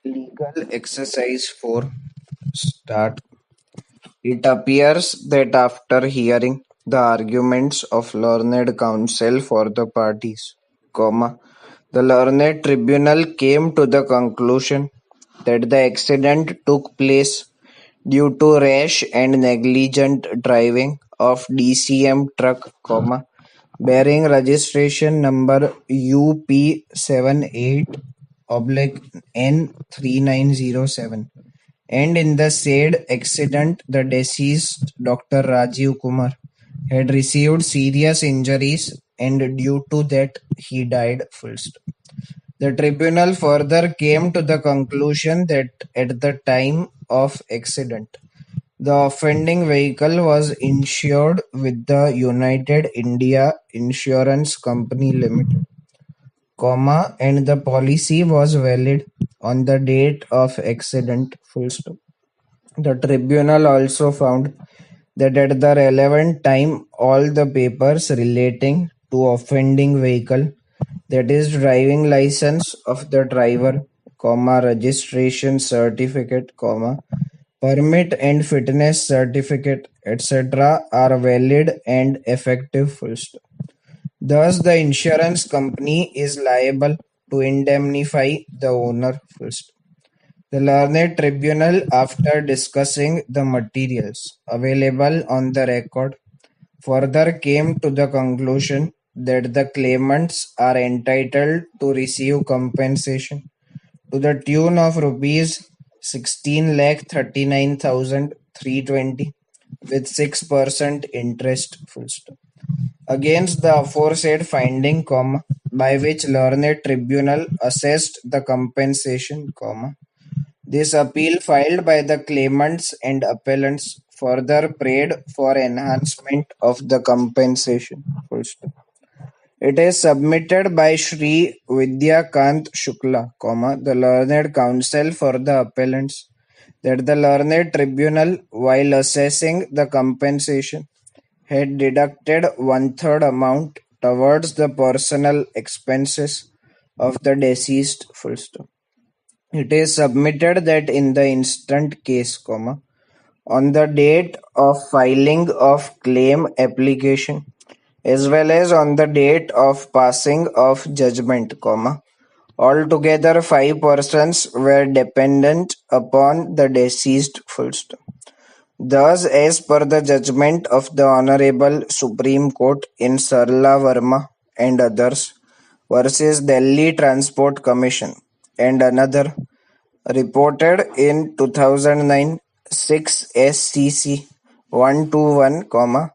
Legal exercise 4 start. It appears that after hearing the arguments of learned counsel for the parties, the learned tribunal came to the conclusion that the accident took place due to rash and negligent driving of DCM truck, bearing registration number UP78/N3907. And in the said accident, the deceased Dr. Rajiv Kumar had received serious injuries, and due to that, he died. Full stop. The tribunal further came to the conclusion that at the time of accident, the offending vehicle was insured with the United India Insurance Company Limited, and the policy was valid on the date of accident. Full stop. The tribunal also found that at the relevant time all the papers relating to offending vehicle, that is driving license of the driver, registration certificate, permit and fitness certificate, etc., are valid and effective. Full stop. Thus, the insurance company is liable to indemnify the owner. Full stop. The learned tribunal, after discussing the materials available on the record, further came to the conclusion that the claimants are entitled to receive compensation to the tune of rupees 16,39,320 with 6% interest. Full stop. Against the aforesaid finding, by which learned tribunal assessed the compensation, this appeal filed by the claimants and appellants further prayed for enhancement of the compensation. Full stop. It is submitted by Shri Vidyakant Shukla, the learned counsel for the appellants, that the learned tribunal, while assessing the compensation, had deducted one-third amount towards the personal expenses of the deceased. Full stop. It is submitted that in the instant case, on the date of filing of claim application, as well as on the date of passing of judgment, altogether 5 persons were dependent upon the deceased. Full stop. Thus, as per the judgment of the Honorable Supreme Court in Sarla Verma and others versus Delhi Transport Commission and another, reported in 2009 6 SCC 121,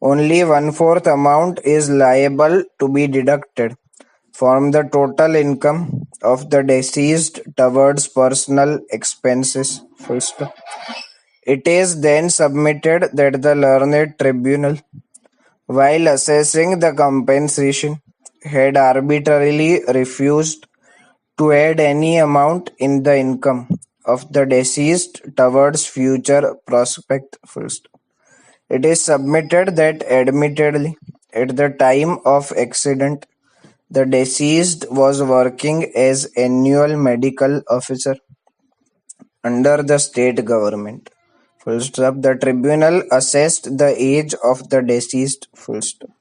only one-fourth amount is liable to be deducted from the total income of the deceased towards personal expenses. Full stop. It is then submitted that the learned tribunal, while assessing the compensation, had arbitrarily refused to add any amount in the income of the deceased towards future prospect. Full stop. It is submitted that admittedly, at the time of accident, the deceased was working as annual medical officer under the state government. Full stop. The tribunal assessed the age of the deceased. Full stop.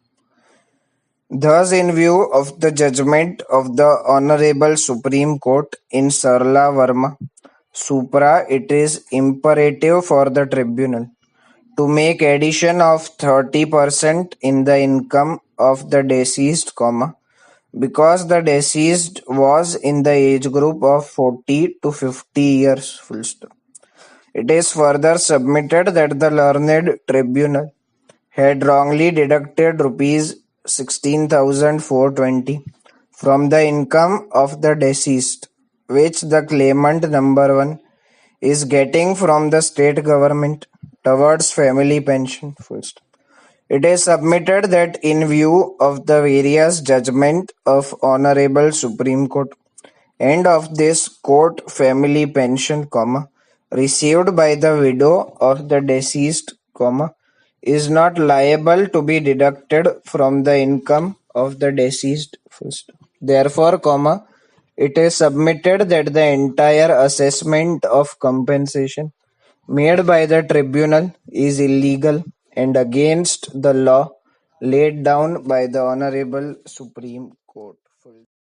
Thus, in view of the judgment of the Honorable Supreme Court in Sarla Verma, Supra, it is imperative for the tribunal to make addition of 30% in the income of the deceased, because the deceased was in the age group of 40 to 50 years. Full stop. It is further submitted that the learned tribunal had wrongly deducted rupees 16,420 from the income of the deceased, which the claimant number 1 is getting from the state government towards family pension. Full stop. It is submitted that in view of the various judgment of Honorable Supreme Court and of this court, family pension, received by the widow of the deceased, is not liable to be deducted from the income of the deceased. Therefore, It is submitted that the entire assessment of compensation made by the tribunal is illegal and against the law laid down by the Honorable Supreme Court.